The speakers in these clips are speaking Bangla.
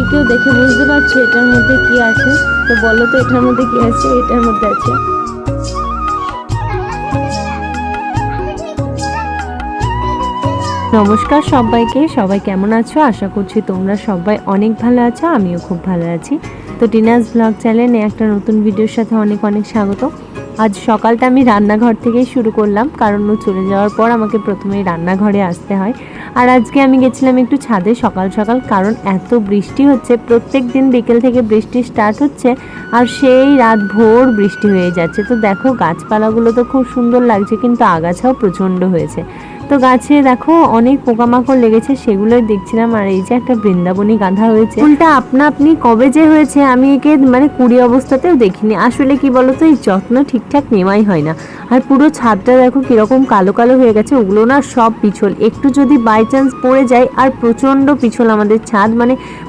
কেউ দেখে বুঝতে পারছো এটার মধ্যে কি আছে? তো বলো তো এটার মধ্যে কি আছে? এটার মধ্যে আছে নমস্কার সবাইকে, সবাই কেমন আছো? আশা করছি তোমরা সবাই অনেক ভালো আছো, আমিও খুব ভালো আছি। তো টিনাস ব্লগ চ্যানেলে একটা নতুন ভিডিওর সাথে অনেক অনেক স্বাগত। আজ সকালটা আমি রান্নাঘর থেকেই শুরু করলাম, কারণ ও চলে যাওয়ার পর আমাকে প্রথমেই রান্নাঘরে আসতে হয়। আর আজকে আমি গেছিলাম একটু ছাদে সকাল সকাল, কারণ এত বৃষ্টি হচ্ছে, প্রত্যেক দিন বিকেল থেকে বৃষ্টি স্টার্ট হচ্ছে আর সেই রাত ভোর বৃষ্টি হয়ে যাচ্ছে। তো দেখো গাছপালাগুলো তো খুব সুন্দর লাগছে, কিন্তু আগাছাও প্রচণ্ড হয়েছে। তো গাছে দেখো অনেক পোকামাকড় লেগেছে, সেগুলোই দেখছিলাম। আর এই যে একটা বৃন্দাবনী গাঁধা হয়েছে, ফুলটা আপনা আপনি কবে যে হয়েছে আমি একে কুড়ি অবস্থাতেও দেখিনি। আসলে কি বলতো, এই যত্ন ঠিকঠাক নেওয়াই হয় না। আর পুরো ছাদটা দেখো কিরকম কালো কালো হয়ে গেছে, ওগুলো না সব পিছল। একটু যদি বাই চান্স পড়ে যায়, আর প্রচণ্ড পিছল আমাদের ছাদ,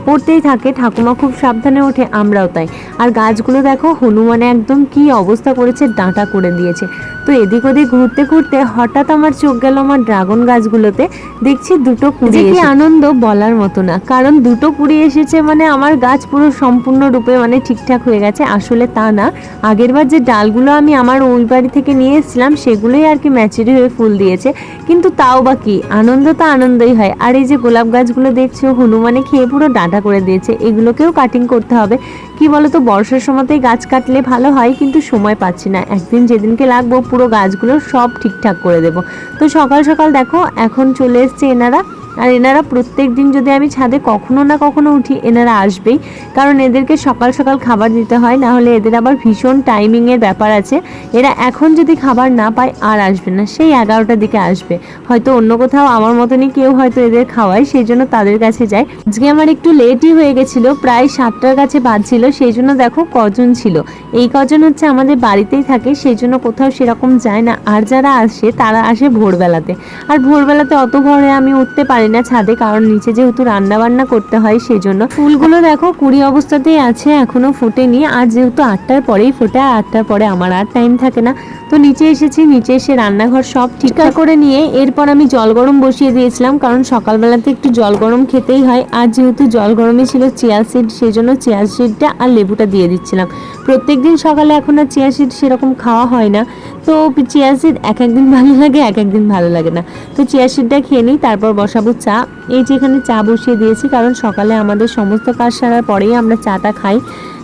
পড়তেই থাকে। ঠাকুমা খুব সাবধানে ওঠে, আমরাও তাই। আর গাছগুলো দেখো হনুমানে একদম কি অবস্থা করেছে, ডাঁটা করে দিয়েছে। তো এদিক ওদিক ঘুরতে ঘুরতে হঠাৎ আমার চোখ গেল আমার ড্রাগন গাছগুলোতে। দেখছি দুটো কুড়ি, কি আনন্দ বলার মতো না। কারণ দুটো কুড়ি এসেছে আমার গাছ পুরো সম্পূর্ণরূপে ঠিকঠাক হয়ে গেছে। আসলে তা না, আগেরবার যে ডালগুলো আমি আমার ওই বাড়ি থেকে নিয়ে এসেছিলাম সেগুলোই আর কি ম্যাচুরি হয়ে ফুল দিয়েছে। কিন্তু তাও বা কি, আনন্দ তো আনন্দই হয়। আর এই যে গোলাপ গাছগুলো দেখছো হনুমানে খেয়ে পুরো ডাঁটা করে দিয়েছে, এগুলোকেও কাটিং করতে হবে। কি বলতো, বর্ষার সময়তেই গাছ কাটলে ভালো হয়, কিন্তু সময় পাচ্ছি না। একদিন যেদিনকে লাগবো পুরো গাছগুলো সব ঠিকঠাক করে দেবো। তো সকাল সকাল দেখো এখন চলে এসছে এনারা। আর এনারা প্রত্যেক দিন যদি আমি ছাদে কখনো না কখনো উঠি, এনারা আসবেই। কারণ এদেরকে সকাল সকাল খাবার দিতে হয়, না হলে এদের আবার ভীষণ টাইমিংয়ের ব্যাপার আছে। এরা এখন যদি খাবার না পায় আর আসবে না, সেই 11টার দিকে আসবে। হয়তো অন্য কোথাও আমার মতনই কেউ হয়তো এদের খাওয়ায়, সেই জন্য তাদের কাছে যায়। আজকে আমার একটু লেটই হয়ে গেছিল, প্রায় 7টার কাছে বাজছিল। সেই জন্য দেখো কজন ছিল, এই কজন হচ্ছে আমাদের বাড়িতেই থাকে, সেই জন্য কোথাও সেরকম যায় না। আর যারা আসে তারা আসে ভোরবেলাতে। আর ভোরবেলাতে অত ভোরে আমি উঠতে পারি না ছাদে, কারণ নিচে যেহেতু রান্না বান্না করতে হয়, সেই জন্য। ফুলগুলো দেখো কুড়ি অবস্থাতেই আছে, এখনো ফোটেনি। আর যেহেতু 8টার পরেই ফোটে, 8টার পরে আমার আর টাইম থাকে না। তো নিচে এসেছি, নিচে এসে রান্নাঘর সব ঠিকঠাক করে নিয়ে এরপর আমি জল গরম বসিয়ে দিয়েছিলাম, কারণ সকালবেলাতে একটু জল গরম খেতেই হয়। আর যেহেতু জল গরমে ছিল চিয়া সিড, সেই জন্য চিয়া সিডটা আর লেবুটা দিয়ে দিচ্ছিলাম। প্রত্যেকদিন সকালে এখন আর চিয়া সিড সেরকম খাওয়া হয় না, তো চিয়া সিড এক একদিন ভালো লাগে, এক একদিন ভালো লাগে না। তো চিয়া সিডটা খেয়ে নিই, তারপর বসাবো চা। এই যে এখানে চা বসিয়ে দিয়েছি, কারণ সকালে আমাদের সমস্ত কাজ সারার পরেই আমরা চাটা খাই।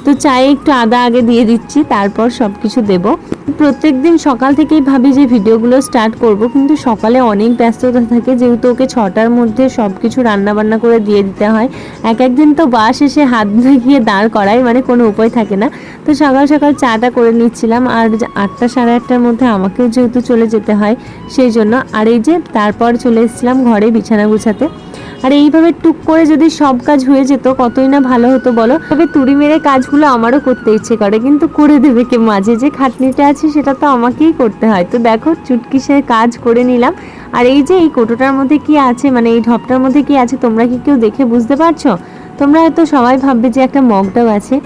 তো চায়ে একটু আদা আগে দিয়ে দিচ্ছি, তারপর সব কিছু দেবো। প্রত্যেক দিন সকাল থেকেই ভাবি যে ভিডিওগুলো স্টার্ট করব, কিন্তু সকালে অনেক ব্যস্ততা থাকে, যেহেতু ওকে 6টার মধ্যে সব কিছু রান্নাবান্না করে দিয়ে দিতে হয়। এক একদিন তো বাস এসে হাত দেখিয়ে দাঁড় করায়, কোনো উপায় থাকে না। তো সকাল সকাল চাটা করে নিচ্ছিলাম। আর 8টা সাড়ে 8টার মধ্যে আমাকেও যেহেতু চলে যেতে হয়, সেই জন্য। আর এই যে তারপর চলে এসেছিলাম ঘরে বিছানা গুছাতে। আর এইভাবে টুক করে যদি সব কাজ হয়ে যেত কতই না ভালো হতো বলো। তবে তুড়ি মেরে কাজগুলো আমারও করতে ইচ্ছে করে, কিন্তু করে দেবে কে? মাঝে যে খাটনিটা আছে সেটা তো আমাকেই করতে হয়। তো দেখো চুটকি সে কাজ করে নিলাম। আর এই যে এই কোটোটার মধ্যে কি আছে, এই ঢপটার মধ্যে কি আছে, তোমরা কি কেউ দেখে বুঝতে পারছো? তোমরা হয়তো সবাই ভাববে যে একটা মগটাও আছে।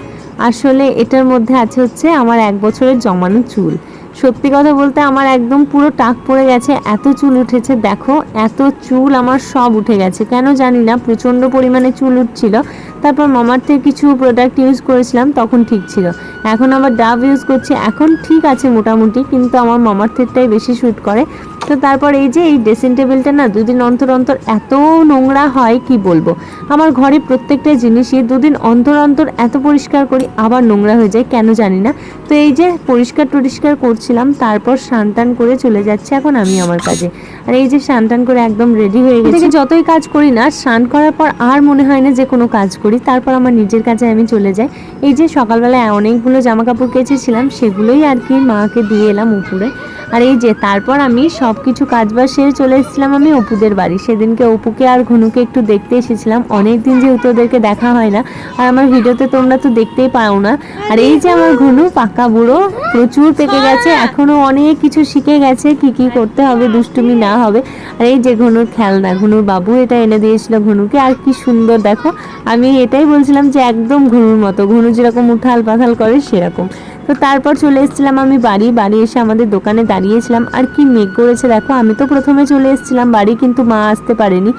আসলে এটার মধ্যে আছে হচ্ছে আমার 1 বছরের জমানো চুল। সত্যি কথা বলতে আমার একদম পুরো টাক পড়ে গেছে, এত চুল উঠেছে দেখো, এত চুল আমার সব উঠে গেছে। কেন জানি না, প্রচণ্ড পরিমাণে চুল উঠছিল। তারপর মামার থেকে কিছু প্রোডাক্ট ইউজ করেছিলাম, তখন ঠিক ছিল। এখন আবার ডাভ ইউজ করছি, এখন ঠিক আছে মোটামুটি, কিন্তু আমার মামার থেরটাই বেশি শ্যুট করে। তো তারপর এই যে এই ড্রেসিং টেবিলটা না 2 দিন অন্তর অন্তর এত নোংরা হয় কি বলবো। আমার ঘরে প্রত্যেকটা জিনিসই 2 দিন অন্তর অন্তর এত পরিষ্কার করি, আবার নোংরা হয়ে যায়, কেন জানি না। তো এই যে পরিষ্কার টরিষ্কার করছিলাম, তারপর স্নান টান করে চলে যাচ্ছে এখন আমি আমার কাজে। আর এই যে স্নান টান করে একদম রেডি হয়ে গেছি। যতই কাজ করি না, স্নান করার পর আর মনে হয় না যে কোনো কাজ করি, তারপর আমার নিজের কাজে আমি চলে যাই। এই যে সকালবেলায় অনেকগুলো জামা কাপড় কেচেছিলাম, সেগুলোই আর কি মাকে দিয়ে এলাম উপরে। আর এই যে তারপর আমি সব কিছু কাজবাজ সেরে চলে এসেছিলাম আমি অপুদের বাড়ি। সেদিনকে অপুকে আর ঘনুকে একটু দেখতে এসেছিলাম, অনেক দিন যেহেতু ওদেরকে দেখা হয় না। আর আমার ভিডিওতে তোমরা তো দেখতেই পাও না। আর এই যে আমার ঘনু পাকা বুড়ো, প্রচুর পেকে গেছে, এখনো অনেক কিছু শিখে গেছে কি কি করতে হবে, দুষ্টুমি না হবে। আর এই যে ঘনুর খেলনা, ঘনুর বাবু এটা এনে দিয়েছিল ঘনুকে। আর কি সুন্দর দেখো, আমি এটাই বলছিলাম যে একদম ঘনুর মতো, ঘনু যেরকম উঠাল পাথাল করে সেরকম। তো তারপর চলে এসেছিলাম আমি বাড়ি এসে আমাদের দোকানে দাঁড়িয়েছিলাম। আর কি মেঘ করেছে দেখো, আমি তো প্রথমে চলে এসেছিলাম বাড়ি, কিন্তু মা আসতে পারেনি।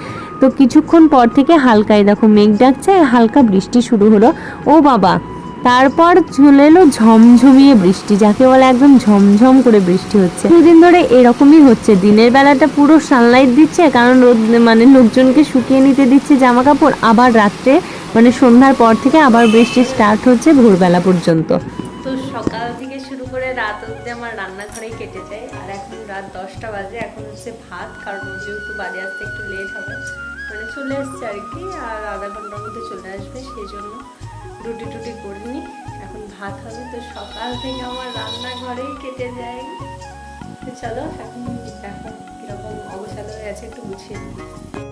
তো কিছুক্ষণ পর থেকে হালকাই দেখো মেঘ ডাকছে আর হালকা বৃষ্টি শুরু হলো। ও বাবা, তারপর চলে এলো ঝমঝমিয়ে বৃষ্টি, যাকে বলে একদম ঝমঝম করে বৃষ্টি হচ্ছে। দুদিন ধরে এরকমই হচ্ছে, দিনের বেলাটা পুরো সানলাইট দিচ্ছে কারণ রোদ মানে লোকজনকে শুকিয়ে নিতে দিচ্ছে জামা কাপড়, আবার রাত্রে মানে সন্ধ্যার পর থেকে আবার বৃষ্টি স্টার্ট হচ্ছে ভোরবেলা পর্যন্ত। তো সকাল থেকে শুরু করে রাত অবধি আমার রান্নাঘরেই কেটে যায়। আর এখন রাত 10টা বাজে, এখন হচ্ছে ভাত, কারণ যেহেতু বাড়ি আসতে একটু লেট হবে, মানে চলে এসছে আর কি, আর আধা ঘন্টার মধ্যে চলে আসবে, সেই জন্য রুটি টুটি করিনি, এখন ভাত হবে। তো সকাল থেকে আমার রান্নাঘরেই কেটে যায়। তো চলো এখন দেখো কিরকম অবসাদ হয়ে আছে, একটু গুছিয়ে নিই।